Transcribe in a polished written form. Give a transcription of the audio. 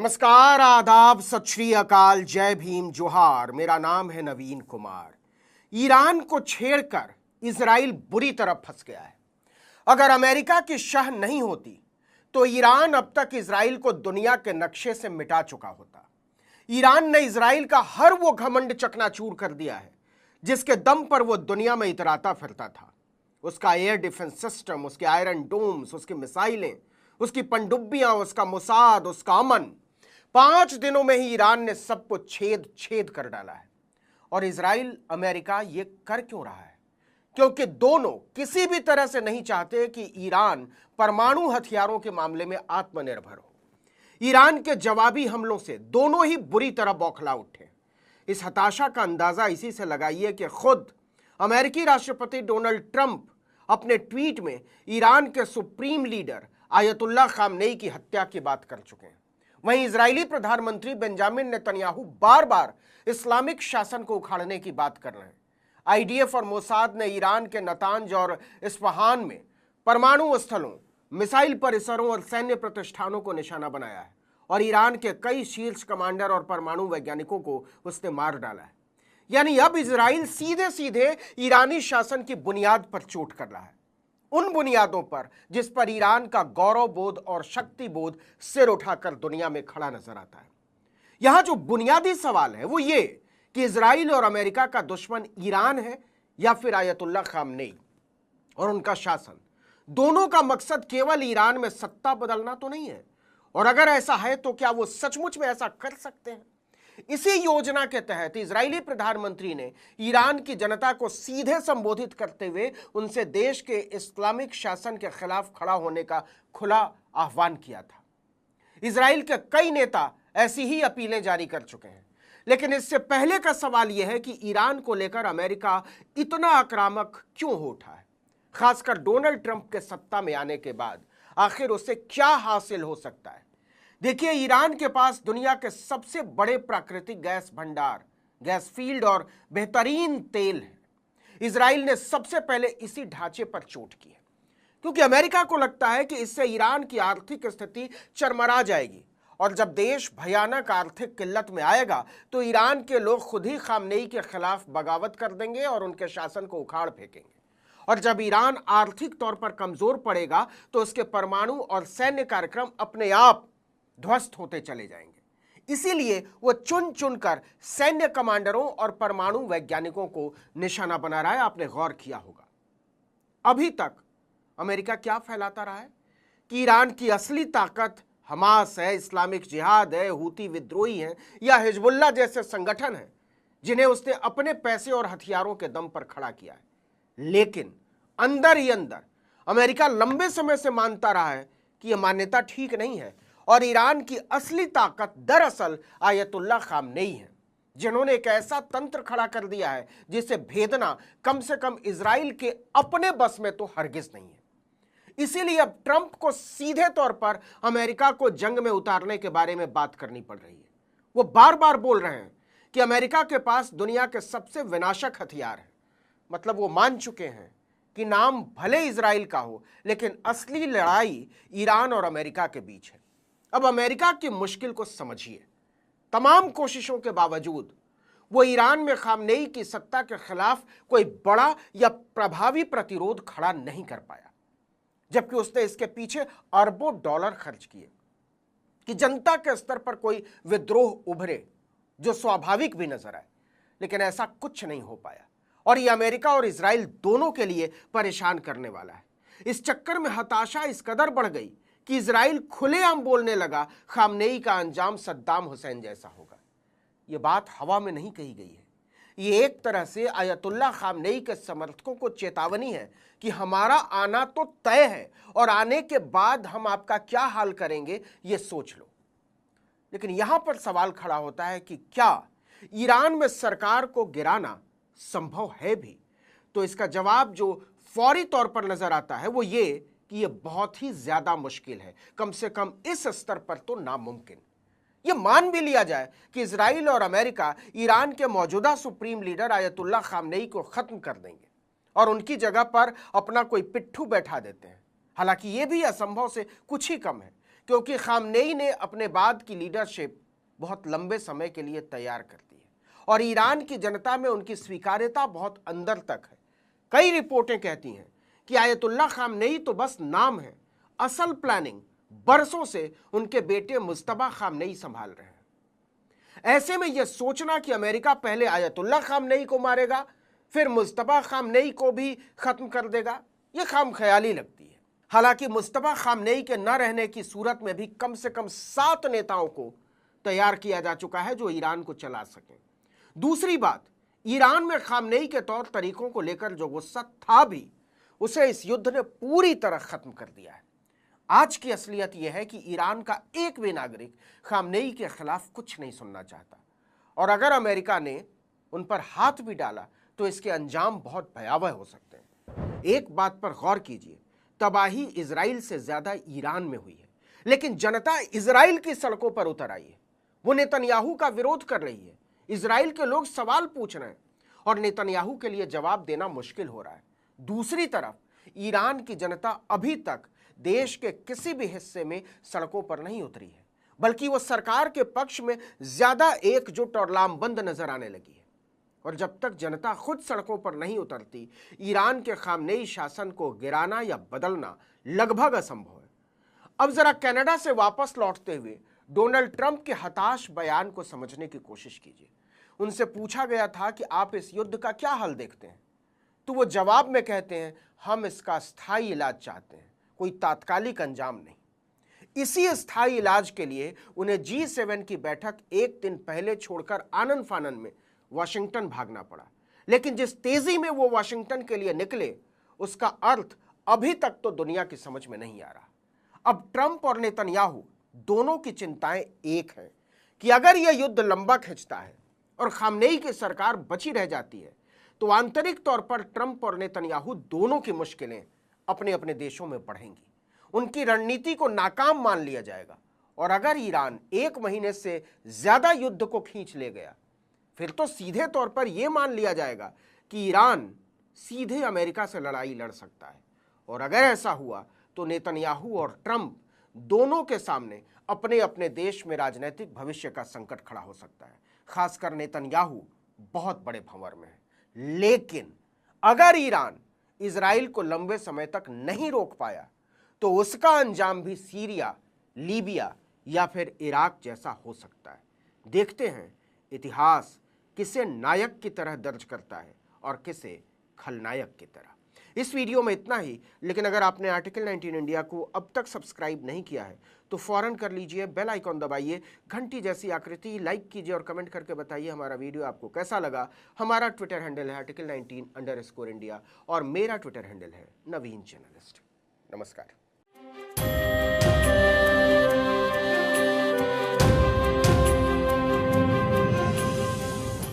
नमस्कार, आदाब, सत श्री अकाल, जय भीम, जोहार। मेरा नाम है नवीन कुमार। ईरान को छेड़कर इजराइल बुरी तरह फंस गया है। अगर अमेरिका की शह नहीं होती तो ईरान अब तक इजराइल को दुनिया के नक्शे से मिटा चुका होता। ईरान ने इजराइल का हर वो घमंड चकनाचूर कर दिया है जिसके दम पर वो दुनिया में इतराता फिरता था। उसका एयर डिफेंस सिस्टम, उसके आयरन डोम्स, उसकी मिसाइलें, उसकी पनडुब्बियां, उसका मुसाद, उसका अमन, 5 दिनों में ही ईरान ने सबको छेद छेद कर डाला है। और इजराइल अमेरिका ये कर क्यों रहा है? क्योंकि दोनों किसी भी तरह से नहीं चाहते कि ईरान परमाणु हथियारों के मामले में आत्मनिर्भर हो। ईरान के जवाबी हमलों से दोनों ही बुरी तरह बौखला उठे। इस हताशा का अंदाजा इसी से लगाइए कि खुद अमेरिकी राष्ट्रपति डोनाल्ड ट्रंप अपने ट्वीट में ईरान के सुप्रीम लीडर आयतुल्लाह खामनेई की हत्या की बात कर चुके हैं। वहीं इजरायली प्रधानमंत्री बेंजामिन नेतन्याहू बार बार इस्लामिक शासन को उखाड़ने की बात कर रहे हैं। आईडीएफ और मोसाद ने ईरान के नतांज और इस्फहान में परमाणु स्थलों, मिसाइल परिसरों और सैन्य प्रतिष्ठानों को निशाना बनाया है और ईरान के कई शीर्ष कमांडर और परमाणु वैज्ञानिकों को उसने मार डाला है। यानी अब इजराइल सीधे सीधे ईरानी शासन की बुनियाद पर चोट कर रहा है, उन बुनियादों पर जिस पर ईरान का गौरव बोध और शक्ति बोध सिर उठाकर दुनिया में खड़ा नजर आता है। यहां जो बुनियादी सवाल है वो ये कि इजराइल और अमेरिका का दुश्मन ईरान है या फिर आयतुल्लाह खामनेई और उनका शासन। दोनों का मकसद केवल ईरान में सत्ता बदलना तो नहीं है, और अगर ऐसा है तो क्या वो सचमुच में ऐसा कर सकते हैं? इसी योजना के तहत इजरायली प्रधानमंत्री ने ईरान की जनता को सीधे संबोधित करते हुए उनसे देश के इस्लामिक शासन के खिलाफ खड़ा होने का खुला आह्वान किया था। इजराइल के कई नेता ऐसी ही अपीलें जारी कर चुके हैं, लेकिन इससे पहले का सवाल यह है कि ईरान को लेकर अमेरिका इतना आक्रामक क्यों हो उठा है? खासकर डोनाल्ड ट्रंप के सत्ता में आने के बाद आखिर उसे क्या हासिल हो सकता है? देखिए, ईरान के पास दुनिया के सबसे बड़े प्राकृतिक गैस भंडार, गैस फील्ड और बेहतरीन तेल है। इजराइल ने सबसे पहले इसी ढांचे पर चोट की है, क्योंकि अमेरिका को लगता है कि इससे ईरान की आर्थिक स्थिति चरमरा जाएगी और जब देश भयानक आर्थिक किल्लत में आएगा तो ईरान के लोग खुद ही खामनेई के खिलाफ बगावत कर देंगे और उनके शासन को उखाड़ फेंकेंगे। और जब ईरान आर्थिक तौर पर कमजोर पड़ेगा तो उसके परमाणु और सैन्य कार्यक्रम अपने आप ध्वस्त होते चले जाएंगे। इसीलिए वो चुन चुनकर सैन्य कमांडरों और परमाणु वैज्ञानिकों को निशाना बना रहा है। आपने गौर किया होगा, अभी तक अमेरिका क्या फैलाता रहा है कि ईरान की असली ताकत हमास है, इस्लामिक जिहाद है, हूती विद्रोही हैं या हिजबुल्लाह जैसे संगठन हैं जिन्हें उसने अपने पैसे और हथियारों के दम पर खड़ा किया है। लेकिन अंदर ही अंदर अमेरिका लंबे समय से मानता रहा है कि यह मान्यता ठीक नहीं है और ईरान की असली ताकत दरअसल आयतुल्लाह खामनेई है, जिन्होंने एक ऐसा तंत्र खड़ा कर दिया है जिसे भेदना कम से कम इजराइल के अपने बस में तो हरगिज नहीं है। इसीलिए अब ट्रंप को सीधे तौर पर अमेरिका को जंग में उतारने के बारे में बात करनी पड़ रही है। वो बार बार बोल रहे हैं कि अमेरिका के पास दुनिया के सबसे विनाशक हथियार है। मतलब वो मान चुके हैं कि नाम भले इजराइल का हो, लेकिन असली लड़ाई ईरान और अमेरिका के बीच है। अब अमेरिका की मुश्किल को समझिए। तमाम कोशिशों के बावजूद वो ईरान में खामनेई की सत्ता के खिलाफ कोई बड़ा या प्रभावी प्रतिरोध खड़ा नहीं कर पाया, जबकि उसने इसके पीछे अरबों डॉलर खर्च किए कि जनता के स्तर पर कोई विद्रोह उभरे जो स्वाभाविक भी नजर आए। लेकिन ऐसा कुछ नहीं हो पाया और ये अमेरिका और इजराइल दोनों के लिए परेशान करने वाला है। इस चक्कर में हताशा इस कदर बढ़ गई कि इजराइल खुलेआम बोलने लगा खामनेई का अंजाम सद्दाम हुसैन जैसा होगा। यह बात हवा में नहीं कही गई है, ये एक तरह से आयतुल्लाह खामनेई के समर्थकों को चेतावनी है कि हमारा आना तो तय है और आने के बाद हम आपका क्या हाल करेंगे ये सोच लो। लेकिन यहां पर सवाल खड़ा होता है कि क्या ईरान में सरकार को गिराना संभव है भी? तो इसका जवाब जो फौरी तौर पर नजर आता है वो ये कि यह बहुत ही ज्यादा मुश्किल है, कम से कम इस स्तर पर तो नामुमकिन। यह मान भी लिया जाए कि इजराइल और अमेरिका ईरान के मौजूदा सुप्रीम लीडर आयतुल्लाह खामनेई को खत्म कर देंगे और उनकी जगह पर अपना कोई पिट्ठू बैठा देते हैं। हालांकि यह भी असंभव से कुछ ही कम है, क्योंकि खामनेई ने अपने बाद की लीडरशिप बहुत लंबे समय के लिए तैयार कर दी है और ईरान की जनता में उनकी स्वीकार्यता बहुत अंदर तक है। कई रिपोर्टें कहती हैं कि आयतुल्लाह खामनेई तो बस नाम है, असल प्लानिंग बरसों से उनके बेटे मुज्तबा खामनेई संभाल रहे हैं। ऐसे में यह सोचना कि अमेरिका पहले आयतुल्लाह खामनेई को मारेगा फिर मुज्तबा खामनेई को भी खत्म कर देगा, यह खामख्याली लगती है। हालांकि मुज्तबा खामनेई के न रहने की सूरत में भी कम से कम 7 नेताओं को तैयार किया जा चुका है जो ईरान को चला सकें। दूसरी बात, ईरान में खामनेई के तौर तरीकों को लेकर जो गुस्सा था भी, उसे इस युद्ध ने पूरी तरह खत्म कर दिया है। आज की असलियत यह है कि ईरान का एक भी नागरिक खामनेई के खिलाफ कुछ नहीं सुनना चाहता और अगर अमेरिका ने उन पर हाथ भी डाला तो इसके अंजाम बहुत भयावह हो सकते हैं। एक बात पर गौर कीजिए, तबाही इजराइल से ज्यादा ईरान में हुई है, लेकिन जनता इजराइल की सड़कों पर उतर आई है। वो नेतन्याहू का विरोध कर रही है, इजराइल के लोग सवाल पूछ रहे हैं और नेतन्याहू के लिए जवाब देना मुश्किल हो रहा है। दूसरी तरफ ईरान की जनता अभी तक देश के किसी भी हिस्से में सड़कों पर नहीं उतरी है, बल्कि वो सरकार के पक्ष में ज्यादा एकजुट और लामबंद नजर आने लगी है। और जब तक जनता खुद सड़कों पर नहीं उतरती, ईरान के खामनेई शासन को गिराना या बदलना लगभग असंभव है। अब जरा कनाडा से वापस लौटते हुए डोनाल्ड ट्रंप के हताश बयान को समझने की कोशिश कीजिए। उनसे पूछा गया था कि आप इस युद्ध का क्या हल देखते हैं, तो वो जवाब में कहते हैं, हम इसका स्थायी इलाज चाहते हैं, कोई तात्कालिक अंजाम नहीं। इसी स्थायी इलाज के लिए उन्हें G7 की बैठक एक दिन पहले छोड़कर आनन फानन में वाशिंगटन भागना पड़ा। लेकिन जिस तेजी में वो वाशिंगटन के लिए निकले, उसका अर्थ अभी तक तो दुनिया की समझ में नहीं आ रहा। अब ट्रंप और नेतन्याहू दोनों की चिंताएं एक हैं कि अगर यह युद्ध लंबा खिंचता है और खामनेई की सरकार बची रह जाती है, तो आंतरिक तौर पर ट्रंप और नेतन्याहू दोनों की मुश्किलें अपने अपने देशों में बढ़ेंगी। उनकी रणनीति को नाकाम मान लिया जाएगा और अगर ईरान 1 महीने से ज्यादा युद्ध को खींच ले गया, फिर तो सीधे तौर पर यह मान लिया जाएगा कि ईरान सीधे अमेरिका से लड़ाई लड़ सकता है। और अगर ऐसा हुआ तो नेतन्याहू और ट्रंप दोनों के सामने अपने अपने देश में राजनीतिक भविष्य का संकट खड़ा हो सकता है। खासकर नेतन्याहू बहुत बड़े भंवर में है। लेकिन अगर ईरान इजराइल को लंबे समय तक नहीं रोक पाया, तो उसका अंजाम भी सीरिया, लीबिया या फिर इराक जैसा हो सकता है। देखते हैं इतिहास किसे नायक की तरह दर्ज करता है और किसे खलनायक की तरह। इस वीडियो में इतना ही, लेकिन अगर आपने आर्टिकल 19 इंडिया को अब तक सब्सक्राइब नहीं किया है तो फौरन कर लीजिए, बेल आइकॉन दबाइए, घंटी जैसी आकृति, लाइक कीजिए और कमेंट करके बताइए हमारा वीडियो आपको कैसा लगा। हमारा ट्विटर हैंडल है आर्टिकल 19_इंडिया और मेरा ट्विटर हैंडल है नवीन जर्नलिस्ट। नमस्कार।